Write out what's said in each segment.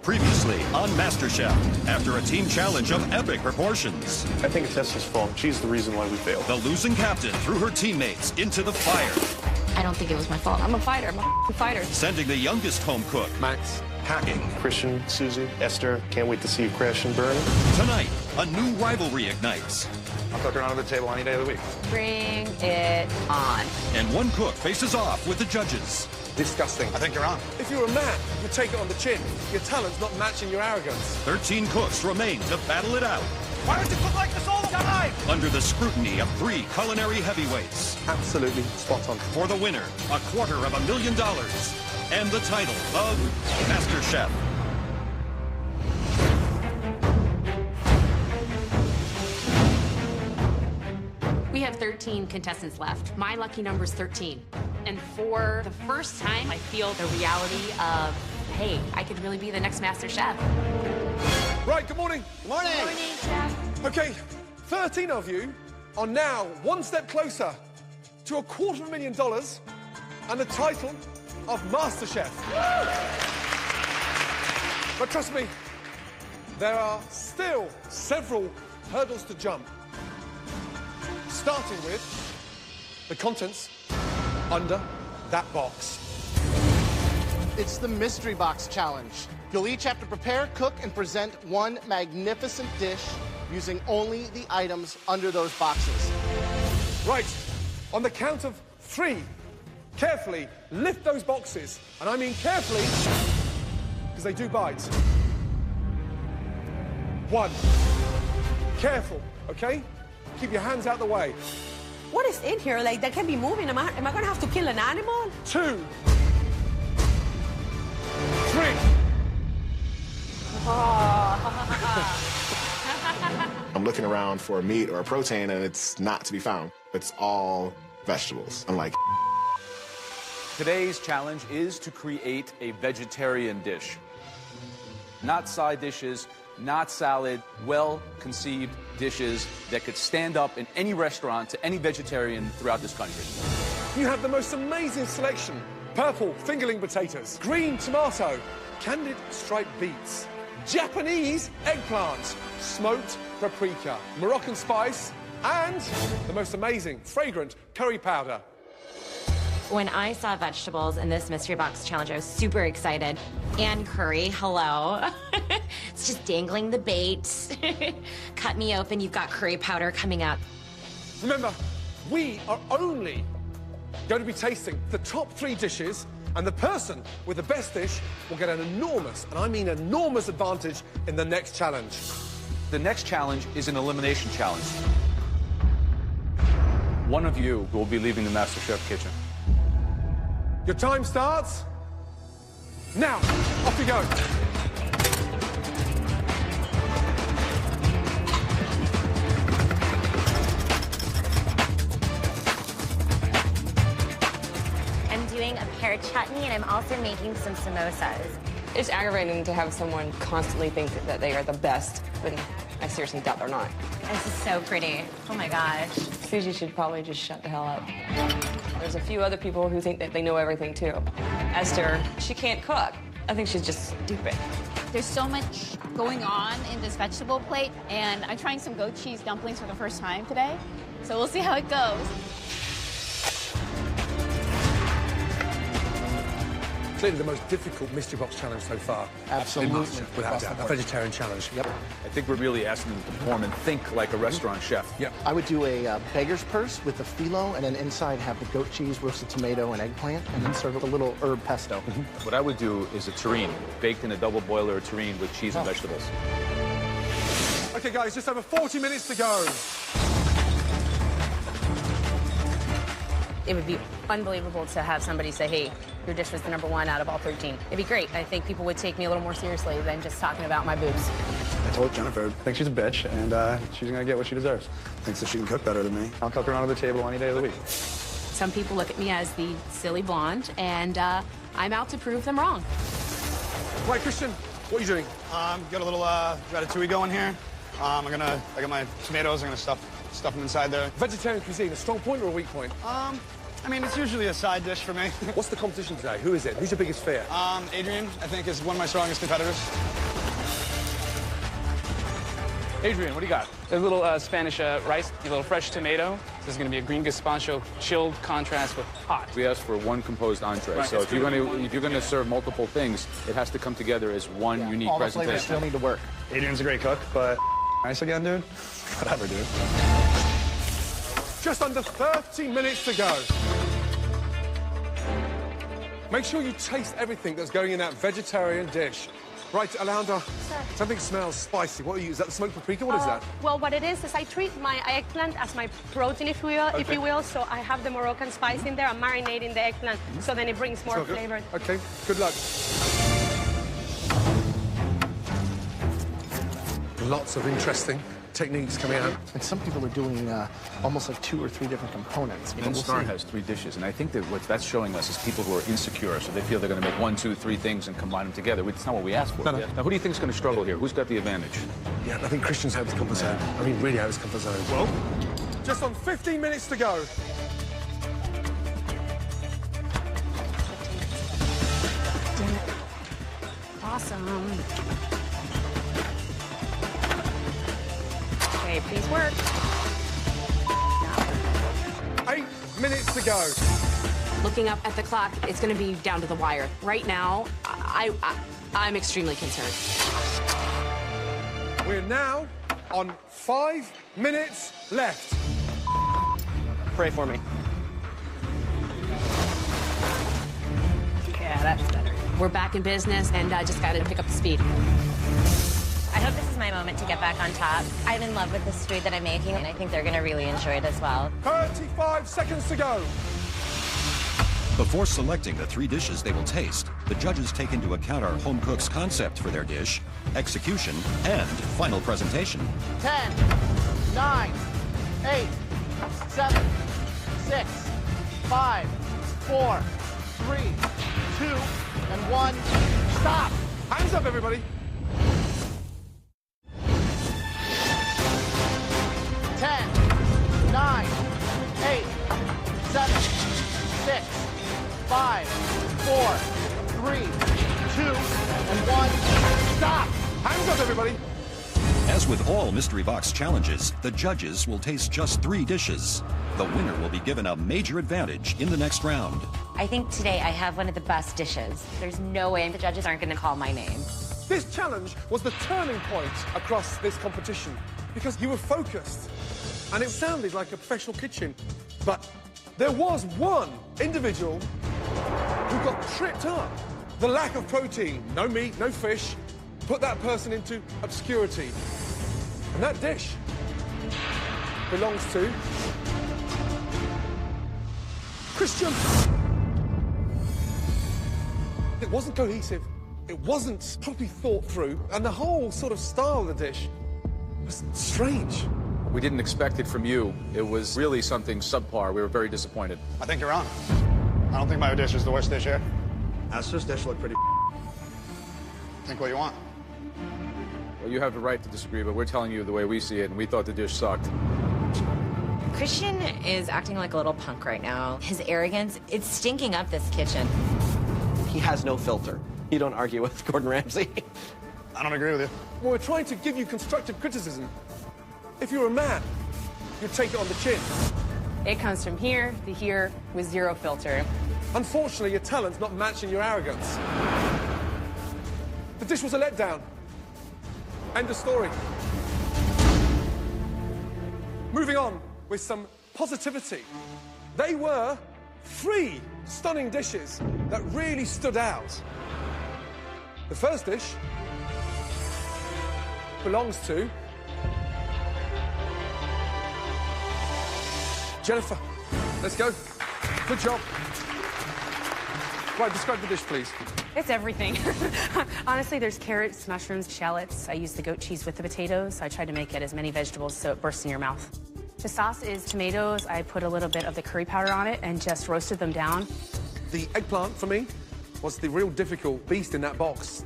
Previously on MasterChef, after a team challenge of epic proportions. I think it's Tessa's fault. She's the reason why we failed. The losing captain threw her teammates into the fire. I don't think it was my fault. I'm a fighter. I'm a fighter. Sending the youngest home cook, Max, packing. Christian, Susie, Esther, can't wait to see you crash and burn. Tonight, a new rivalry ignites. I'll cook her under the table any day of the week. Bring it on. And one cook faces off with the judges. Disgusting. I think you're on. If you're a man, you take it on the chin. Your talent's not matching your arrogance. 13 cooks remain to battle it out. Why don't you cook like this all the time? Under the scrutiny of 3 culinary heavyweights. Absolutely spot on. For the winner, $250,000 and the title of MasterChef. We have 13 contestants left. My lucky number is 13. And for the first time, I feel the reality of, hey, I could really be the next Master Chef. Right, good morning. Good morning. Good morning, Chef. Okay, 13 of you are now one step closer to $250,000 and the title of Master Chef. But trust me, there are still several hurdles to jump. Starting with the contents under that box. It's the Mystery Box Challenge. You'll each have to prepare, cook, and present one magnificent dish using only the items under those boxes. Right, on the count of 3, carefully lift those boxes. And I mean carefully, because they do bite. 1, careful, okay? Keep your hands out the way. What is in here? Like, that can be moving. Am I gonna have to kill an animal? 2, 3. I'm looking around for a meat or a protein, and it's not to be found. It's all vegetables. I'm like, Today's challenge is to create a vegetarian dish. Not side dishes, not salad, well-conceived dishes that could stand up in any restaurant to any vegetarian throughout this country. You have the most amazing selection. Purple fingerling potatoes, green tomato, candied striped beets, Japanese eggplant, smoked paprika, Moroccan spice, and the most amazing, fragrant curry powder. When I saw vegetables in this Mystery Box Challenge, I was super excited. And curry, hello. It's just dangling the bait. Cut me open, you've got curry powder coming up. Remember, we are only going to be tasting the top 3 dishes, and the person with the best dish will get an enormous, and I mean enormous, advantage in the next challenge. The next challenge is an elimination challenge. One of you will be leaving the MasterChef kitchen. Your time starts now. Off you go. I'm doing a pear chutney, and I'm also making some samosas. It's aggravating to have someone constantly think that they are the best when I seriously doubt they're not. This is so pretty. Oh my gosh. Susie should probably just shut the hell up. There's a few other people who think that they know everything too. Esther, she can't cook. I think she's just stupid. There's so much going on in this vegetable plate, and I'm trying some goat cheese dumplings for the first time today, so we'll see how it goes. Clearly the most difficult Mystery Box challenge so far. Absolutely. Without doubt, a vegetarian challenge. Yep. I think we're really asking them to perform and think like a restaurant chef. Yep. I would do a beggar's purse with the phyllo, and then inside have the goat cheese, roasted tomato, and eggplant, and then serve it with a little herb pesto. What I would do is a terrine, baked in a double boiler terrine with cheese and vegetables. Okay, guys, just over 40 minutes to go. It would be unbelievable to have somebody say, hey, your dish was the #1 out of all 13. It'd be great. I think people would take me a little more seriously than just talking about my boobs. I told Jennifer, I think she's a bitch, and she's gonna get what she deserves. Thinks that she can cook better than me. I'll cook her under the table any day of the week. Some people look at me as the silly blonde, and I'm out to prove them wrong. Right, Christian, what are you doing? Got a little ratatouille going here. I got my tomatoes. I'm gonna stuff them inside there. Vegetarian cuisine, a strong point or a weak point? I mean, it's usually a side dish for me. What's the competition today? Who is it? Who's your biggest fear? Adrian, I think, is one of my strongest competitors. Adrian, what do you got? A little Spanish rice, a little fresh tomato. This is going to be a green gazpacho, chilled contrast with hot. We asked for one composed entree, Right. so if you're going to serve multiple things, it has to come together as one unique All the presentation. flavors still need to work. Adrian's a great cook, but nice again, dude. Whatever, dude. Just under 30 minutes to go. Make sure you taste everything that's going in that vegetarian dish. Right, Alondra, something smells spicy. What are you? Is that the smoked paprika? What is that? Well, what it is I treat my eggplant as my protein, if you will. So I have the Moroccan spice in there. I'm marinating the eggplant, so then it brings more flavor. Okay, good luck. Lots of interesting techniques coming out. And some people are doing almost like 2 or 3 different components. Even Star has 3 dishes, and I think that what that's showing us is people who are insecure, so they feel they're going to make 1, 2, 3 things and combine them together. It's not what we asked for. No. Now, who do you think is going to struggle here? Who's got the advantage? Yeah, I think Christian's out of his comfort zone. I mean, really out of his comfort zone. Well, just on 15 minutes to go. Awesome. Okay, please work. 8 minutes to go. Looking up at the clock, it's going to be down to the wire. Right now, I'm extremely concerned. We're now on 5 minutes left. Pray for me. Yeah, that's better. We're back in business, and I just got to pick up the speed. I hope this is my moment to get back on top. I'm in love with this food that I'm making, and I think they're going to really enjoy it as well. 35 seconds to go. Before selecting the 3 dishes they will taste, the judges take into account our home cook's concept for their dish, execution, and final presentation. 10, 9, 8, 7, 6, 5, 4, 3, 2, and 1. Stop! Hands up, everybody. 10, 9, 8, 7, 6, 5, 4, 3, 2, and 1. Stop! Hands up, everybody. As with all Mystery Box challenges, the judges will taste just 3 dishes. The winner will be given a major advantage in the next round. I think today I have one of the best dishes. There's no way the judges aren't going to call my name. This challenge was the turning point across this competition because you were focused and it sounded like a professional kitchen. But there was one individual who got tripped up. The lack of protein, no meat, no fish, put that person into obscurity. And that dish belongs to Christian. It wasn't cohesive. It wasn't properly thought through. And the whole sort of style of the dish was strange. We didn't expect it from you. It was really something subpar. We were very disappointed. I think you're wrong. I don't think my dish is the worst dish here. Esther's dish looked pretty. Think what you want. Well, you have the right to disagree, but we're telling you the way we see it, and we thought the dish sucked. Christian is acting like a little punk right now. His arrogance, it's stinking up this kitchen. He has no filter. You don't argue with Gordon Ramsay. I don't agree with you. Well, we're trying to give you constructive criticism. If you're a man, you'd take it on the chin. It comes from here to here with 0 filter. Unfortunately, your talent's not matching your arrogance. The dish was a letdown. End of story. Moving on with some positivity. They were 3 stunning dishes that really stood out. The first dish belongs to Jennifer. Let's go. Good job. Right, describe the dish, please. It's everything. Honestly, there's carrots, mushrooms, shallots. I use the goat cheese with the potatoes. I try to make it as many vegetables so it bursts in your mouth. The sauce is tomatoes. I put a little bit of the curry powder on it and just roasted them down. The eggplant, for me, was the real difficult beast in that box.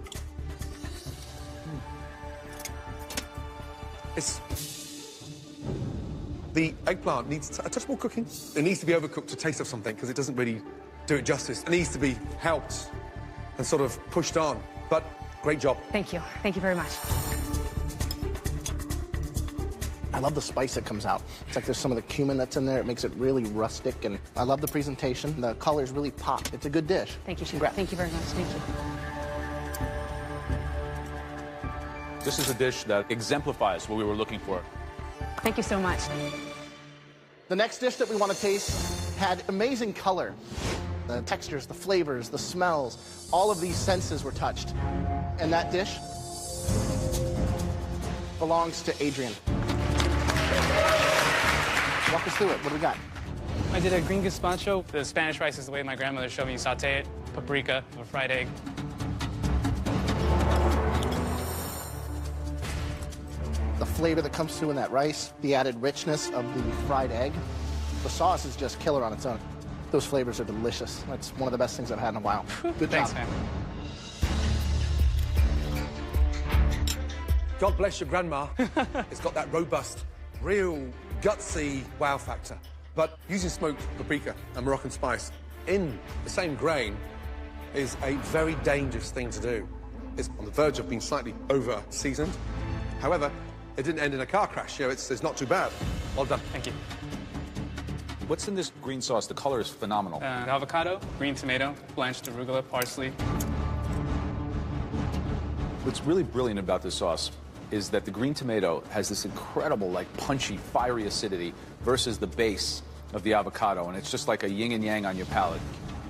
The eggplant needs a touch more cooking. It needs to be overcooked to taste of something because it doesn't really do it justice. It needs to be helped and sort of pushed on. But great job. Thank you. Thank you very much. I love the spice that comes out. It's like there's some of the cumin that's in there. It makes it really rustic, and I love the presentation. The colors really pop. It's a good dish. Thank you, Chef. Thank you very much. Thank you. This is a dish that exemplifies what we were looking for. Thank you so much. The next dish that we want to taste had amazing color. The textures, the flavors, the smells, all of these senses were touched. And that dish belongs to Adrian. Walk us through it. What do we got? I did a green gazpacho. The Spanish rice is the way my grandmother showed me you saute it. Paprika, a fried egg. The flavor that comes through in that rice, the added richness of the fried egg. The sauce is just killer on its own. Those flavors are delicious. That's one of the best things I've had in a while. Good Thanks, job. man. God bless your grandma. It's got that robust, real, gutsy wow factor. But using smoked paprika and Moroccan spice in the same grain is a very dangerous thing to do. It's on the verge of being slightly over-seasoned. However, it didn't end in a car crash. You know, it's not too bad. Well done. Thank you. What's in this green sauce? The color is phenomenal. Avocado, green tomato, blanched arugula, parsley. What's really brilliant about this sauce is that the green tomato has this incredible, like, punchy, fiery acidity versus the base of the avocado, and it's just like a yin and yang on your palate.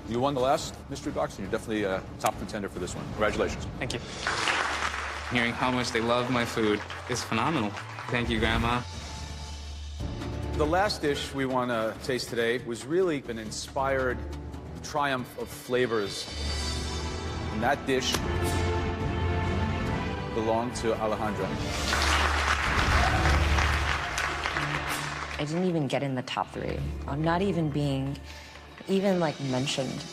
You won the last mystery box, and you're definitely a top contender for this one. Congratulations. Thank you. Hearing how much they love my food is phenomenal. Thank you, Grandma. The last dish we want to taste today was really an inspired triumph of flavors. And that dish belonged to Alejandra. I didn't even get in the top 3. I'm not even being like mentioned.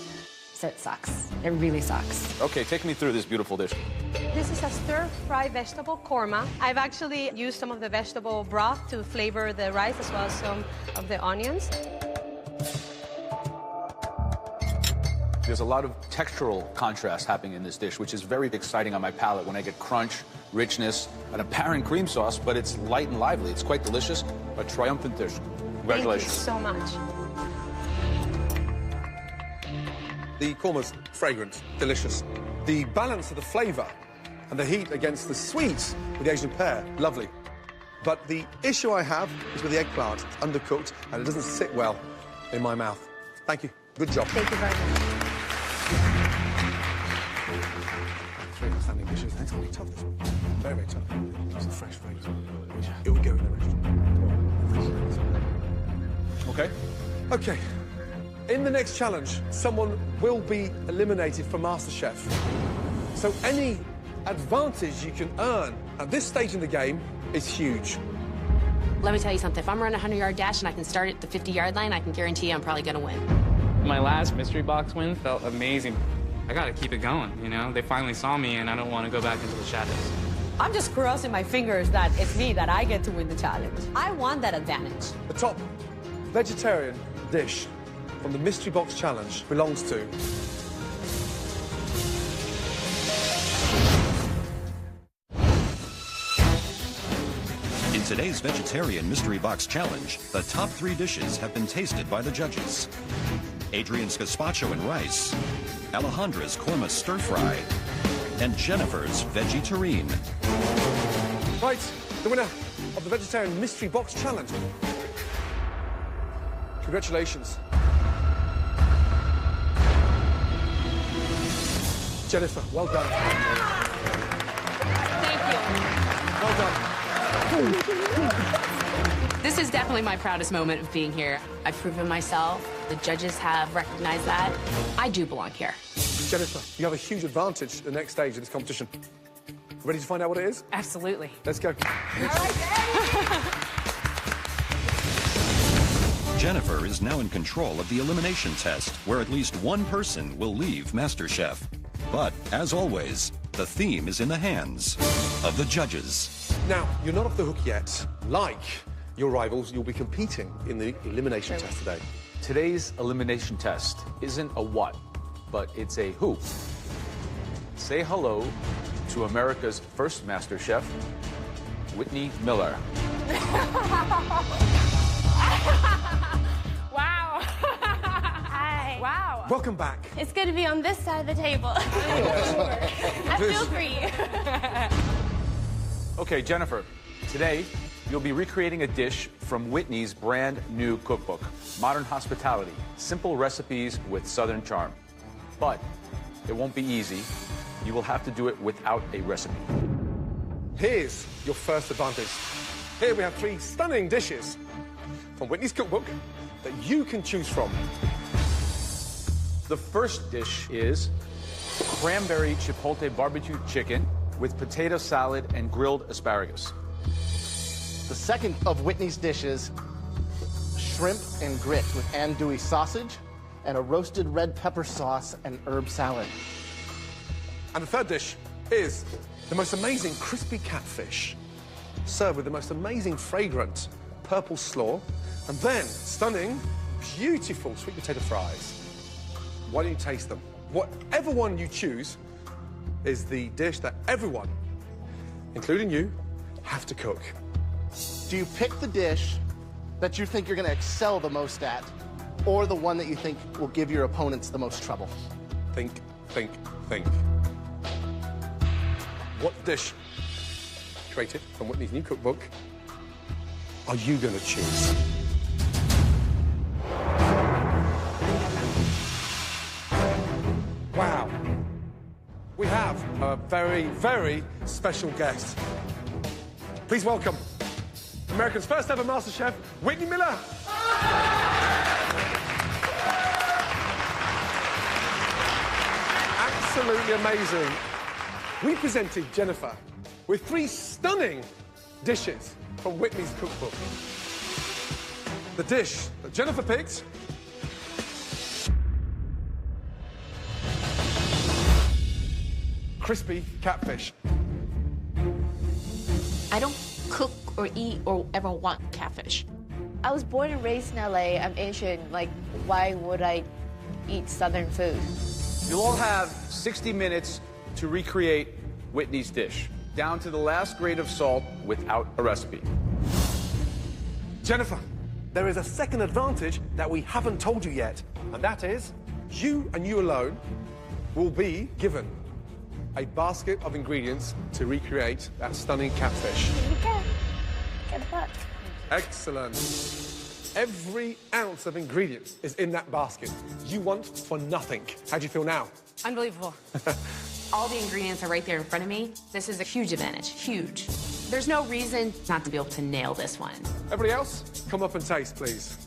So it sucks. It really sucks. Okay, take me through this beautiful dish. This is a stir-fry vegetable korma. I've actually used some of the vegetable broth to flavor the rice as well as some of the onions. There's a lot of textural contrast happening in this dish, which is very exciting on my palate when I get crunch, richness, an apparent cream sauce, but it's light and lively. It's quite delicious, a triumphant dish. Congratulations. Thank you so much. The korma's fragrant, delicious. The balance of the flavor and the heat against the sweet with the Asian pear, lovely. But the issue I have is with the eggplant. It's undercooked and it doesn't sit well in my mouth. Thank you. Good job. Thank you very much. 3 outstanding dishes. It's going to be tough, this one. Very, very tough. It's a fresh fragrance. It would go in the restaurant. Okay. Okay. In the next challenge, someone will be eliminated from MasterChef. So any advantage you can earn at this stage in the game is huge. Let me tell you something. If I'm running a 100-yard dash and I can start at the 50-yard line, I can guarantee you I'm probably going to win. My last mystery box win felt amazing. I gotta keep it going, you know? They finally saw me and I don't want to go back into the shadows. I'm just crossing my fingers that it's me, that I get to win the challenge. I want that advantage. The top vegetarian dish from the Mystery Box Challenge belongs to... In today's Vegetarian Mystery Box Challenge, the top 3 dishes have been tasted by the judges. Adrian's gazpacho and rice, Alejandra's korma stir-fry, and Jennifer's veggie terrine. Right, the winner of the Vegetarian Mystery Box Challenge. Congratulations. Jennifer, well done. Thank you. Well done. This is definitely my proudest moment of being here. I've proven myself. The judges have recognized that. I do belong here. Jennifer, you have a huge advantage at the next stage of this competition. Ready to find out what it is? Absolutely. Let's go. Jennifer is now in control of the elimination test, where at least one person will leave MasterChef. But, as always, the theme is in the hands of the judges. Now, you're not off the hook yet. Like your rivals. You'll be competing in the elimination test today. Today's elimination test isn't a what, but it's a who. Say hello to America's first MasterChef, Whitney Miller. Wow. Hi. Wow. Welcome back. It's good to be on this side of the table. I feel free. Okay, Jennifer, today you'll be recreating a dish from Whitney's brand new cookbook, Modern Hospitality, Simple Recipes with Southern Charm. But it won't be easy. You will have to do it without a recipe. Here's your first advantage. Here we have 3 stunning dishes from Whitney's cookbook that you can choose from. The first dish is cranberry chipotle barbecue chicken with potato salad and grilled asparagus. The second of Whitney's dishes, shrimp and grits with andouille sausage and a roasted red pepper sauce and herb salad. And the third dish is the most amazing crispy catfish, served with the most amazing fragrant purple slaw, and then stunning, beautiful sweet potato fries. Why don't you taste them? Whatever one you choose is the dish that everyone, including you, have to cook. Do you pick the dish that you think you're going to excel the most at, or the one that you think will give your opponents the most trouble? Think, think, think. What dish, created from Whitney's new cookbook, are you going to choose? Wow. We have a very, very special guest. Please welcome America's first ever MasterChef, Whitney Miller. Absolutely amazing. We presented Jennifer with 3 stunning dishes from Whitney's cookbook. The dish that Jennifer picked crispy catfish. I don't cook or eat or ever want catfish. I was born and raised in LA. I'm Asian. Like, why would I eat Southern food? You'll all have 60 minutes to recreate Whitney's dish, down to the last grade of salt without a recipe. Jennifer, there is a second advantage that we haven't told you yet, and that is you and you alone will be given a basket of ingredients to recreate that stunning catfish. Get a butt. Excellent. Every ounce of ingredients is in that basket. You want for nothing. How do you feel now? Unbelievable. All the ingredients are right there in front of me. This is a huge advantage, huge. There's no reason not to be able to nail this one. Everybody else, come up and taste, please.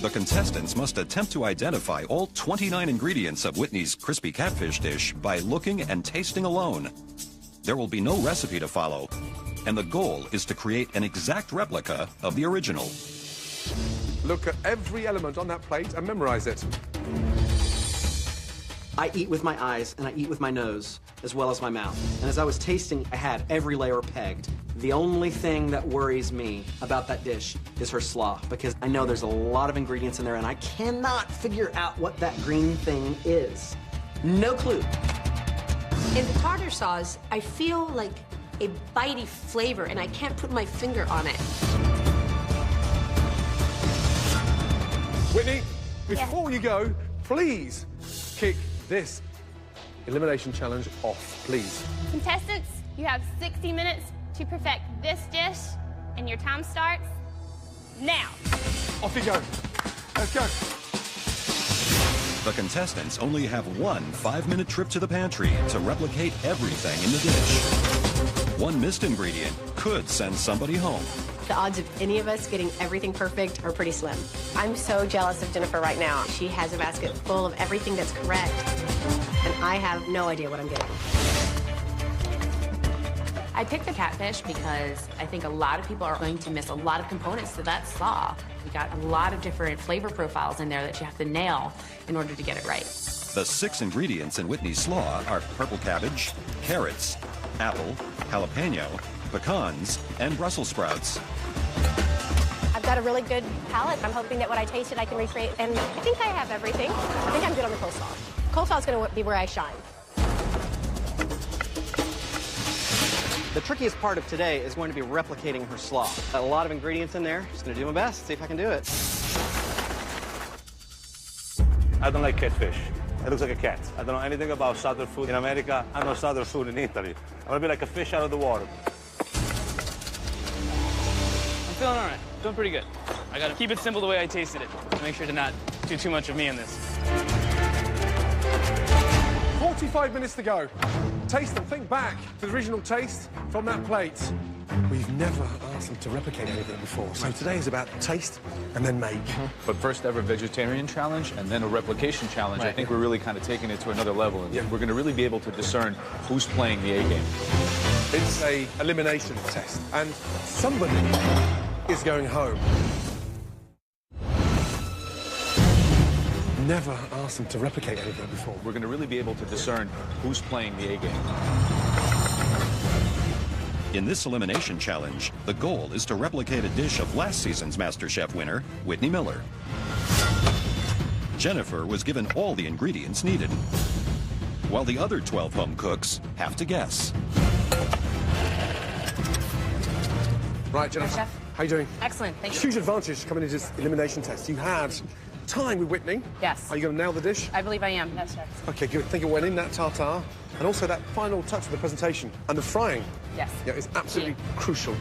The contestants must attempt to identify all 29 ingredients of Whitney's crispy catfish dish by looking and tasting alone. There will be no recipe to follow, and the goal is to create an exact replica of the original. Look at every element on that plate and memorize it. I eat with my eyes and I eat with my nose, as well as my mouth. And as I was tasting, I had every layer pegged. The only thing that worries me about that dish is her slaw, because I know there's a lot of ingredients in there and I cannot figure out what that green thing is. No clue. In the tartar sauce, I feel like a bitey flavor, and I can't put my finger on it. Whitney, before you go, please kick this elimination challenge off, please. Contestants, you have 60 minutes to perfect this dish, and your time starts now. Off you go. Let's go. The contestants only have one 5-minute trip to the pantry to replicate everything in the dish. One missed ingredient could send somebody home. The odds of any of us getting everything perfect are pretty slim. I'm so jealous of Jennifer right now. She has a basket full of everything that's correct, and I have no idea what I'm getting. I picked the catfish because I think a lot of people are going to miss a lot of components to that slaw. We got a lot of different flavor profiles in there that you have to nail in order to get it right. The 6 ingredients in Whitney's slaw are purple cabbage, carrots, apple, jalapeno, pecans, and Brussels sprouts. got a really good palate. I'm hoping that what I tasted I can recreate, and I think I have everything. I think I'm good on the coleslaw. Coleslaw is going to be where I shine. The trickiest part of today is going to be replicating her slaw. A lot of ingredients in there. Just going to do my best, see if I can do it. I don't like catfish. It looks like a cat. I don't know anything about southern food in America. I know southern food in Italy. I'm gonna be like a fish out of the water. I'm feeling all right. Doing pretty good. I gotta keep it simple the way I tasted it. Make sure to not do too much of me in this. 45 minutes to go. Taste and think back to the original taste from that plate. We've never asked them to replicate anything before, so today is about taste and then make. But first ever vegetarian challenge and then a replication challenge. Right. I think we're really kind of taking it to another level. And we're going to really be able to discern who's playing the A game. It's a elimination test, and somebody is going home. Never asked them to replicate anything before. We're going to really be able to discern who's playing the A game. In this elimination challenge, the goal is to replicate a dish of last season's MasterChef winner, Whitney Miller. Jennifer was given all the ingredients needed, while the other 12 home cooks have to guess. Right, Jennifer, Chef. how you doing? Excellent, thank you. Huge advantage coming into this elimination test. You had time with Whitney. Yes. Are you going to nail the dish? I believe I am. Yes, Chef. Okay, good. Think it went in, that tartare, and also that final touch of the presentation and the frying. Yes. Yeah, it's absolutely crucial.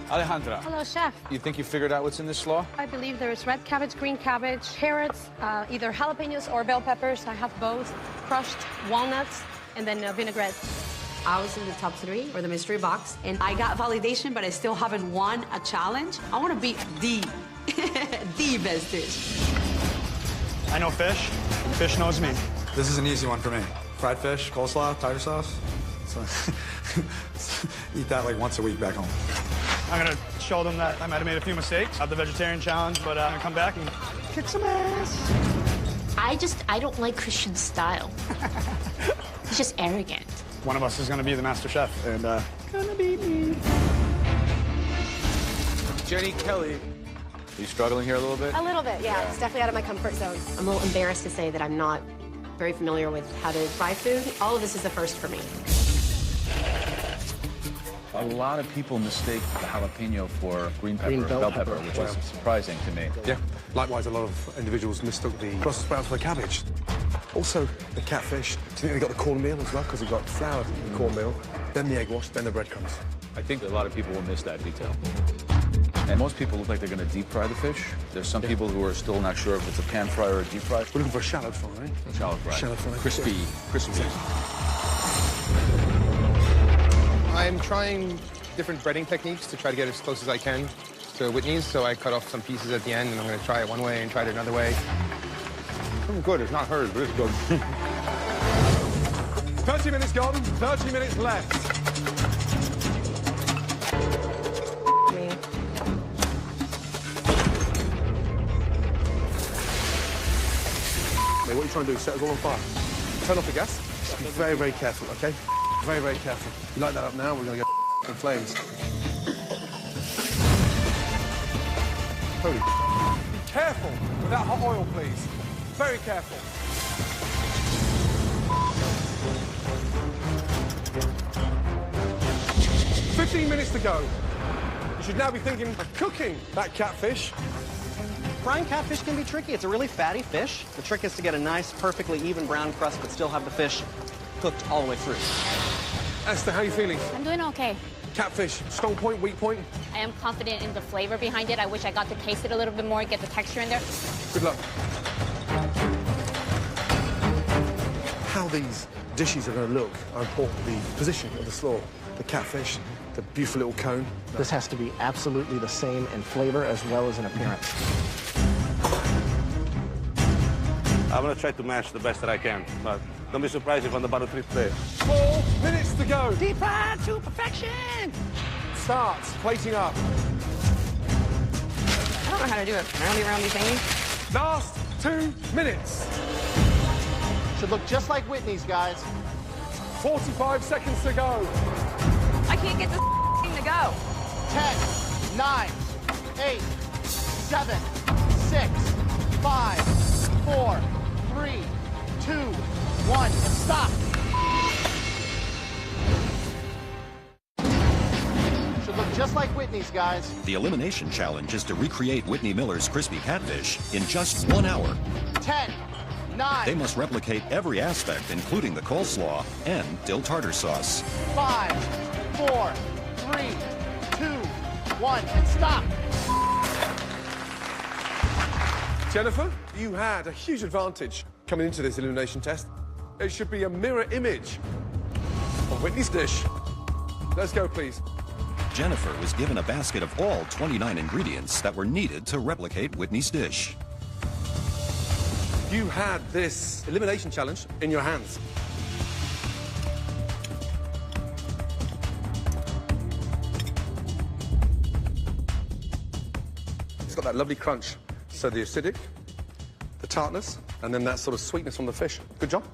Alejandra. Hello, chef. You think you figured out what's in this slaw? I believe there is red cabbage, green cabbage, carrots, either jalapenos or bell peppers. I have both, crushed walnuts, and then vinaigrette. I was in the top 3 for the mystery box, and I got validation, but I still haven't won a challenge. I want to be the best dish. I know fish. Fish knows me. This is an easy one for me. Fried fish, coleslaw, tartar sauce. So eat that like once a week back home. I'm gonna show them that I might have made a few mistakes at the vegetarian challenge, but I'm gonna come back and kick some ass. I don't like Christian's style. He's just arrogant. One of us is gonna be the master chef, and gonna be me. Jenny Kelly. Are you struggling here a little bit? A little bit, yeah. It's definitely out of my comfort zone. I'm a little embarrassed to say that I'm not very familiar with how to fry food. All of this is a first for me. A lot of people mistake the jalapeno for green pepper, bell pepper, which is surprising to me. Yeah. Likewise, a lot of individuals mistook the Brussels sprouts for the cabbage. Also, the catfish. Do you think they got the cornmeal as well? Because they got flour in the cornmeal, then the egg wash, then the breadcrumbs. I think a lot of people will miss that detail. And most people look like they're going to deep fry the fish. There's some people who are still not sure if it's a pan fry or a deep fry. We're looking for a shallow fry, right? Shallow fry. Shallow fry. Crispy. Crispy. I'm trying different breading techniques to try to get as close as I can to Whitney's, so I cut off some pieces at the end, and I'm going to try it one way and try it another way. It's good. It's not hers, but it's good. 30 minutes gone, 30 minutes left. What are you trying to do? Set us all on fire. Turn off the gas. Just be very, very careful, okay? Very, very careful. You light that up now, we're going to go in flames. Holy. Be careful with that hot oil, please. Very careful. "15 minutes to go. You should now be thinking of cooking that catfish. Frying catfish can be tricky. It's a really fatty fish. The trick is to get a nice, perfectly even brown crust, but still have the fish cooked all the way through. Esther, how are you feeling? I'm doing okay. Catfish, strong point, weak point? I am confident in the flavor behind it. I wish I got to taste it a little bit more, get the texture in there. Good luck. How these dishes are going to look are important. The position of the slaw, the catfish, the beautiful little cone. This has to be absolutely the same in flavor as well as in appearance. I'm gonna try to match the best that I can, but don't be surprised if on the bottom 3 today. 4 minutes to go. Deep fried to perfection. Start plating up. I don't know how to do it. Roundy thingy. Last 2 minutes. Should look just like Whitney's, guys. 45 seconds to go. I can't get this thing to go. 10, 9, 8, 7, 6, 5, 4, 3, 2, 1, and stop. Should look just like Whitney's, guys. The elimination challenge is to recreate Whitney Miller's crispy catfish in just 1 hour. 10, 9. They must replicate every aspect, including the coleslaw and dill tartar sauce. 5, 4, 3, 2, 1, and stop. Jennifer, you had a huge advantage coming into this elimination test. It should be a mirror image of Whitney's dish. Let's go, please. Jennifer was given a basket of all 29 ingredients that were needed to replicate Whitney's dish. You had this elimination challenge in your hands. It's got that lovely crunch. So the acidic, the tartness, and then that sort of sweetness from the fish. Good job.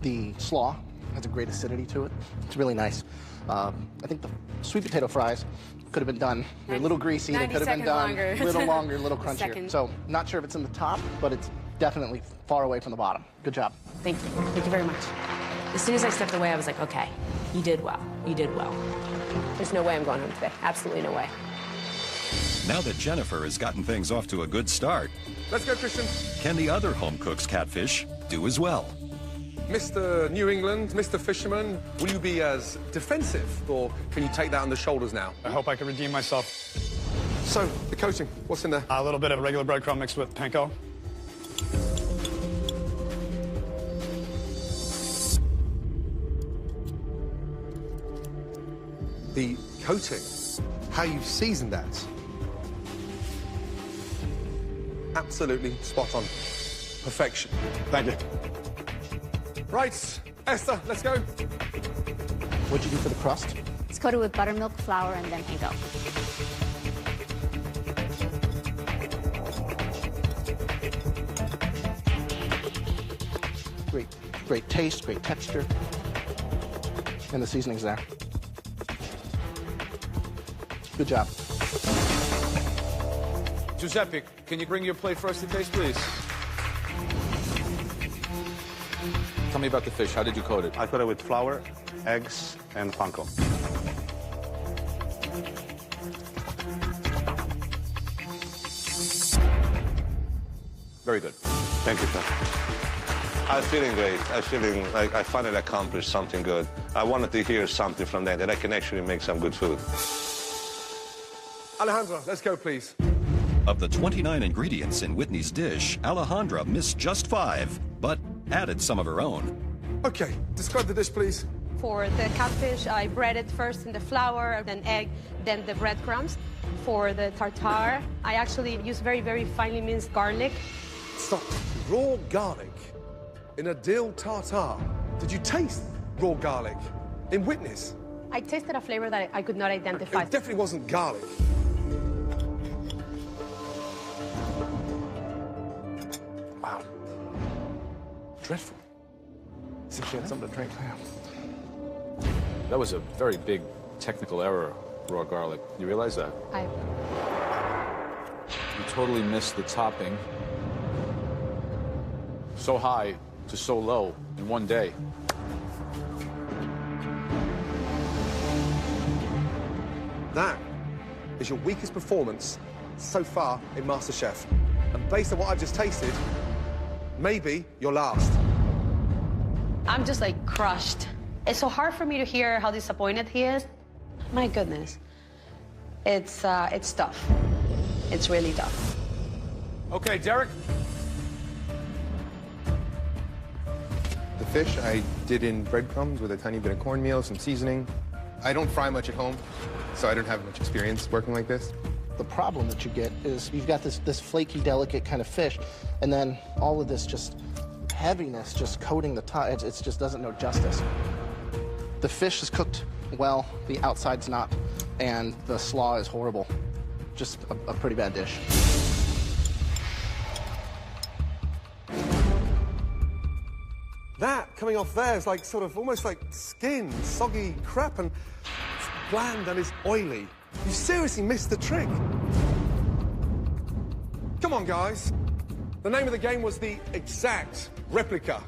The slaw has a great acidity to it. It's really nice. I think the sweet potato fries could have been done. They're a little greasy. They could have been done a little longer, a little crunchier. So not sure if it's in the top, but it's definitely far away from the bottom. Good job. Thank you. Thank you very much. As soon as I stepped away, I was like, okay, you did well. You did well. There's no way I'm going home today. Absolutely no way. Now that Jennifer has gotten things off to a good start, let's go, Christian. Can the other home cook's catfish do as well? Mr. New England, Mr. Fisherman, will you be as defensive, or can you take that on the shoulders now? I hope I can redeem myself. So, the coating, what's in there? A little bit of regular breadcrumb mixed with panko. The coating, how you've seasoned that. Absolutely spot on. Perfection. Thank you. Right, Esther, let's go. What'd you do for the crust? It's coated with buttermilk, flour, and then panko. Great taste, great texture. And the seasoning's there. Good job. Giuseppe, can you bring your plate for us to taste, please? Tell me about the fish. How did you coat it? I coat it with flour, eggs, and panko. Very good. Thank you, chef. I'm feeling great. I'm feeling like I finally accomplished something good. I wanted to hear something from that I can actually make some good food. Alejandra, let's go, please. Of the 29 ingredients in Whitney's dish, Alejandra missed just 5, but added some of her own. Okay, describe the dish, please. For the catfish, I bread it first in the flour, then egg, then the breadcrumbs. For the tartare, I actually use very, very finely minced garlic. Stop. Raw garlic in a dill tartare. Did you taste raw garlic in Whitney's? I tasted a flavor that I could not identify. It definitely wasn't garlic. Wow. Dreadful. If she had something to drink. That was a very big technical error, raw garlic. You realize that? You totally missed the topping. So high to so low in one day. That is your weakest performance so far in MasterChef. And based on what I've just tasted, maybe your last. I'm just like crushed. It's so hard for me to hear how disappointed he is. My goodness. It's tough. It's really tough. Okay, Derek. The fish I did in breadcrumbs with a tiny bit of cornmeal, some seasoning. I don't fry much at home, so I don't have much experience working like this. The problem that you get is you've got this flaky, delicate kind of fish, and then all of this just heaviness just coating the top. It just doesn't know justice. The fish is cooked well, the outside's not, and the slaw is horrible. just a pretty bad dish. That coming off there is like sort of almost like skin, soggy crap, and it's bland and it's oily. You seriously missed the trick. Come on, guys. The name of the game was the exact replica.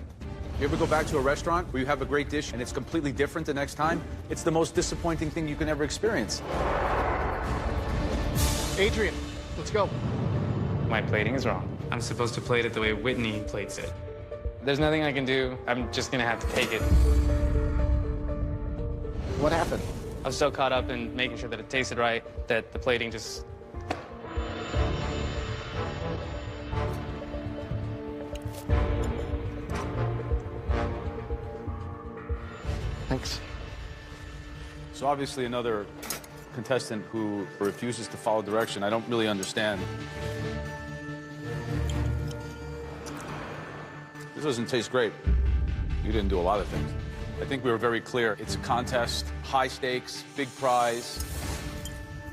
You ever go back to a restaurant where you have a great dish and it's completely different the next time? It's the most disappointing thing you can ever experience. Adrian, let's go. My plating is wrong. I'm supposed to plate it the way Whitney plates it. There's nothing I can do. I'm just gonna have to take it. What happened? I was so caught up in making sure that it tasted right that the plating just... Thanks. So obviously another contestant who refuses to follow direction. I don't really understand. This doesn't taste great. You didn't do a lot of things. I think we were very clear. It's a contest, high stakes, big prize.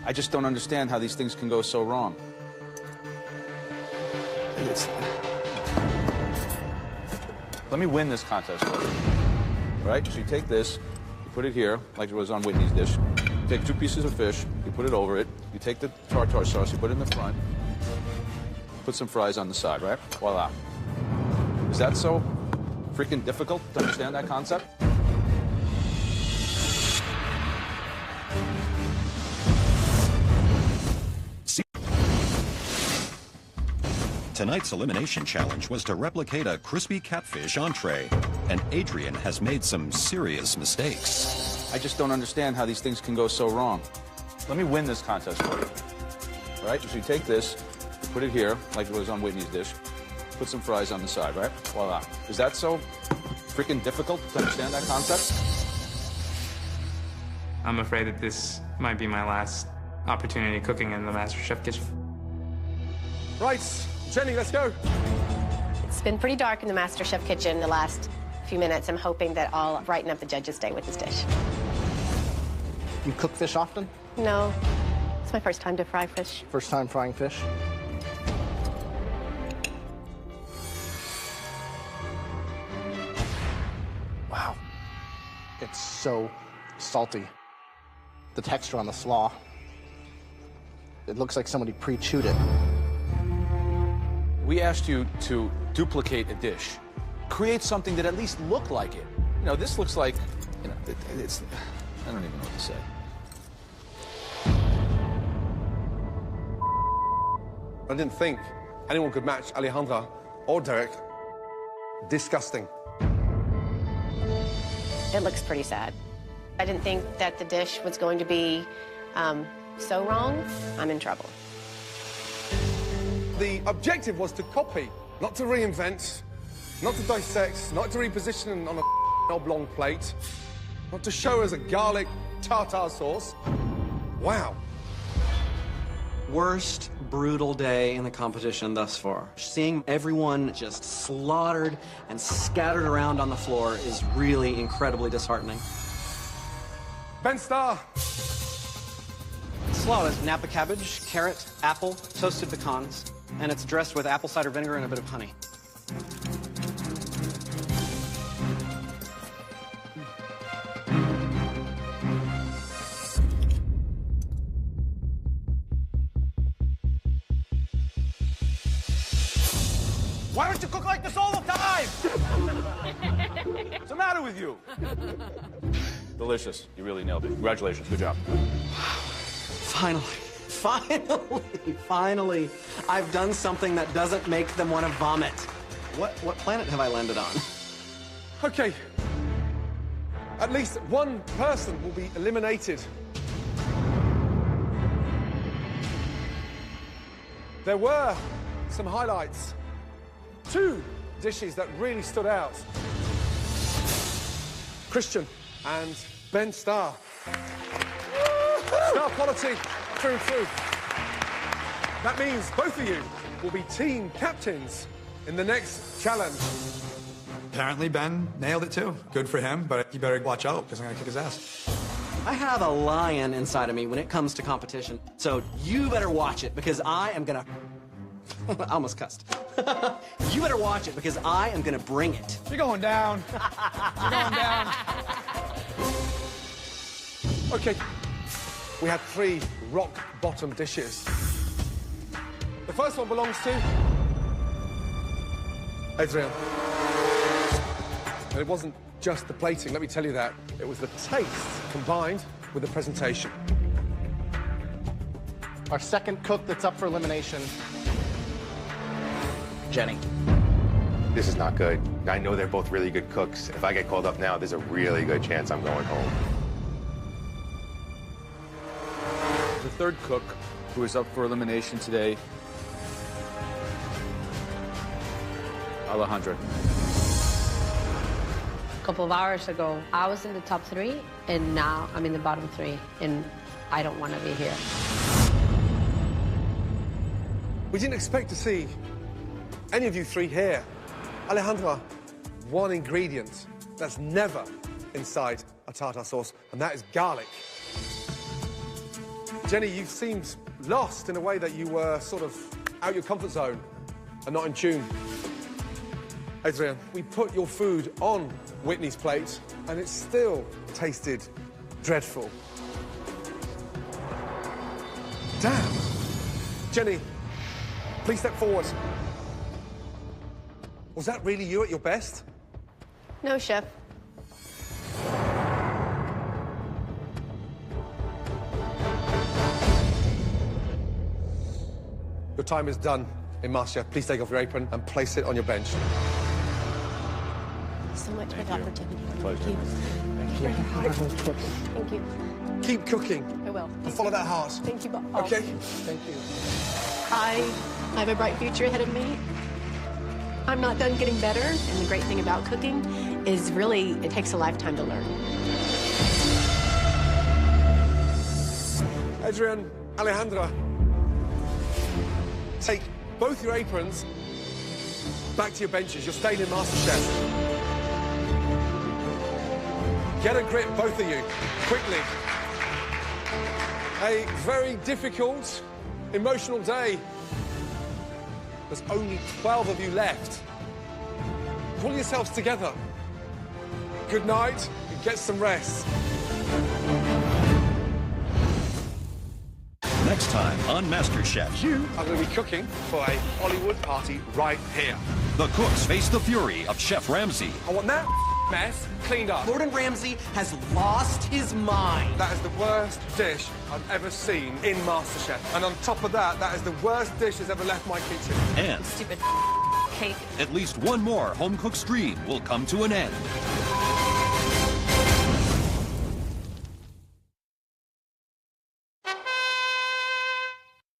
I just don't understand how these things can go so wrong. Let me win this contest for you. Right? So you take this, you put it here, like it was on Whitney's dish. You take 2 pieces of fish, you put it over it. You take the tartare sauce, you put it in the front. Put some fries on the side, right? Voila. Is that so freaking difficult to understand that concept? Tonight's elimination challenge was to replicate a crispy catfish entree, and Adrian has made some serious mistakes. I just don't understand how these things can go so wrong. Let me win this contest for you. All right? So you take this, you put it here, like it was on Whitney's dish. Put some fries on the side, right? Voila. Is that so freaking difficult to understand that concept? I'm afraid that this might be my last opportunity cooking in the MasterChef kitchen. Right, Jenny, let's go. It's been pretty dark in the MasterChef kitchen the last few minutes. I'm hoping that I'll brighten up the judges' day with this dish. You cook fish often? No, it's my first time to fry fish. First time frying fish? Wow. It's so salty. The texture on the slaw. It looks like somebody pre-chewed it. We asked you to duplicate a dish. Create something that at least looked like it. You know, this looks like, you know, it's, I don't even know what to say. I didn't think anyone could match Alejandra or Derek. Disgusting. It looks pretty sad. I didn't think that the dish was going to be so wrong. I'm in trouble. The objective was to copy, not to reinvent, not to dissect, not to reposition on a oblong plate, not to show as a garlic tartare sauce. Wow. Worst brutal day in the competition thus far. Seeing everyone just slaughtered and scattered around on the floor is really incredibly disheartening. Ben Starr. Slaw is Napa cabbage, carrot, apple, toasted pecans, and it's dressed with apple cider vinegar and a bit of honey. Why don't you cook like this all the time? What's the matter with you? Delicious. You really nailed it. Congratulations. Good job. Finally, I've done something that doesn't make them want to vomit. What planet have I landed on? Okay. At least one person will be eliminated. There were some highlights. 2 dishes that really stood out. Christian and Ben Starr. Star quality through and through. That means both of you will be team captains in the next challenge. Apparently Ben nailed it too. Good for him, but you better watch out because I'm gonna kick his ass. I have a lion inside of me when it comes to competition. So you better watch it because I am gonna... I almost cussed. You better watch it because I am gonna bring it. You're going down. You're going down. Okay, we had 3 rock-bottom dishes. The first one belongs to Adrian. And it wasn't just the plating, let me tell you that. It was the taste combined with the presentation. Our second cook that's up for elimination, Jenny. This is not good. I know they're both really good cooks. If I get called up now, there's a really good chance I'm going home. The third cook who is up for elimination today, Alejandra. A couple of hours ago, I was in the top 3, and now I'm in the bottom 3, and I don't want to be here. We didn't expect to see any of you 3 here. Alejandra, one ingredient that's never inside a tartar sauce, and that is garlic. Jenny, you seemed lost in a way that you were sort of out your comfort zone and not in tune. Adrian, we put your food on Whitney's plate, and it still tasted dreadful. Damn. Jenny, please step forward. Was that really you at your best? No, chef. Your time is done in MasterChef. Please take off your apron and place it on your bench. So much for the opportunity. Pleasure. Thank you. Thank you. Keep cooking. I will. And follow that heart. Thank you. Okay? Thank you. I have a bright future ahead of me. I'm not done getting better, and the great thing about cooking is really it takes a lifetime to learn. Adrian, Alejandra, take both your aprons back to your benches. You're staying in MasterChef. Get a grip, both of you, quickly. A very difficult, emotional day. There's only 12 of you left. Pull yourselves together. Good night and get some rest. Next time on MasterChef, You are going to be cooking for a Hollywood party right here. the cooks face the fury of Chef Ramsay. I want that mess cleaned up. Gordon Ramsay has lost his mind. That is the worst dish I've ever seen in MasterChef. And on top of that, that is the worst dish that's ever left my kitchen. And Stupid cake. at least one more home-cooked stream will come to an end.